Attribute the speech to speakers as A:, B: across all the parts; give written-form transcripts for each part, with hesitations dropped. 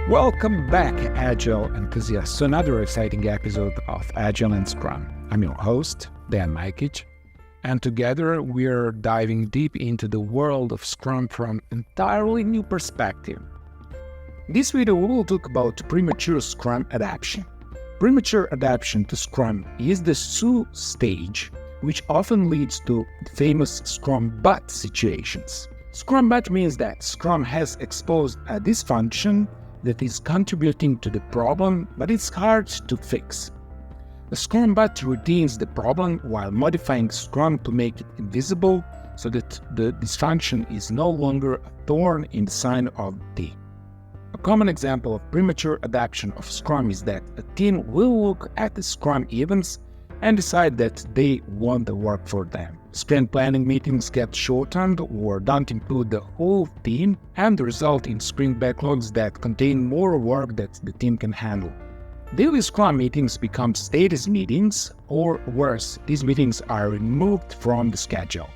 A: Welcome back, Agile enthusiasts, to another exciting episode of Agile and Scrum. I'm your host, Dan Majkic, and together we're diving deep into the world of Scrum from an entirely new perspective. In this video, we will talk about premature Scrum adaptation. Premature adaptation to Scrum is the SU stage, which often leads to famous ScrumBut situations. ScrumBut means that Scrum has exposed a dysfunction that is contributing to the problem, but it's hard to fix. The ScrumBut retains the problem while modifying Scrum to make it invisible so that the dysfunction is no longer a thorn in the side of the team. A common example of premature adaptation of Scrum is that a team will look at the Scrum events and decide that they want the work for them. Sprint planning meetings get shortened or don't include the whole team and result in sprint backlogs that contain more work that the team can handle. Daily Scrum meetings become status meetings, or worse, these meetings are removed from the schedule.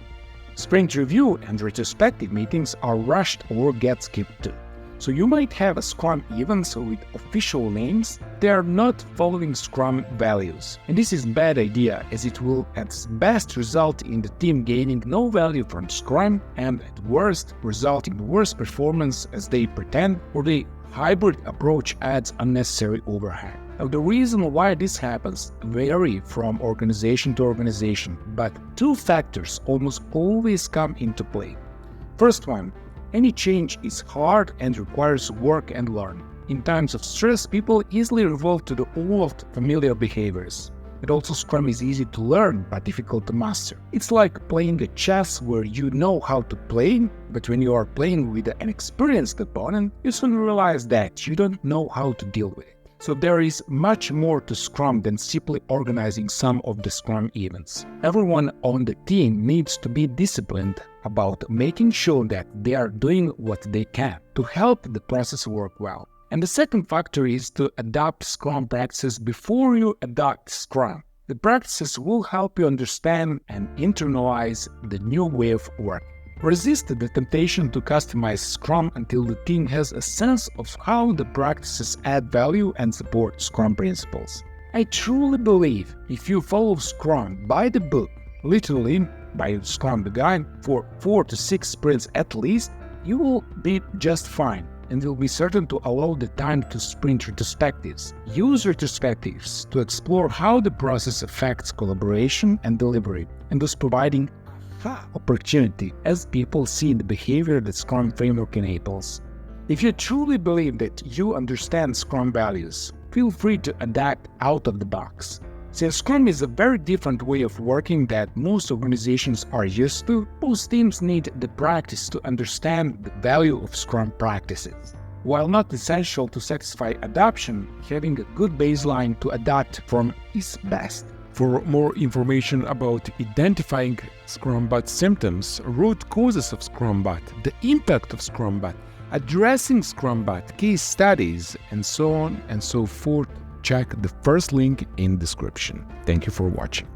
A: Sprint review and retrospective meetings are rushed or get skipped too. So you might have a Scrum events with official names. They are not following Scrum values. And this is a bad idea, as it will at best result in the team gaining no value from Scrum and at worst result in worse performance as they pretend, or the hybrid approach adds unnecessary overhead. Now, the reason why this happens vary from organization to organization, but two factors almost always come into play. First one, any change is hard and requires work and learning. In times of stress, people easily revert to the old familiar behaviors. And also, Scrum is easy to learn but difficult to master. It's like playing a chess where you know how to play, but when you are playing with an experienced opponent, you soon realize that you don't know how to deal with it. So there is much more to Scrum than simply organizing some of the Scrum events. Everyone on the team needs to be disciplined about making sure that they are doing what they can to help the process work well. And the second factor is to adopt Scrum practices before you adopt Scrum. The practices will help you understand and internalize the new way of working. Resist the temptation to customize Scrum until the team has a sense of how the practices add value and support Scrum principles. I truly believe if you follow Scrum by the book, literally by Scrum the guide, for 4 to 6 sprints at least, you will be just fine and will be certain to allow the time to sprint retrospectives. Use retrospectives to explore how the process affects collaboration and delivery, and thus providing opportunity as people see the behavior that Scrum framework enables. If you truly believe that you understand Scrum values, feel free to adapt out of the box. Since Scrum is a very different way of working that most organizations are used to, most teams need the practice to understand the value of Scrum practices. While not essential to satisfy adoption, having a good baseline to adapt from is best. For more information about identifying ScrumBut symptoms, root causes of ScrumBut, the impact of ScrumBut, addressing ScrumBut, case studies, and so on and so forth, check the first link in the description. Thank you for watching.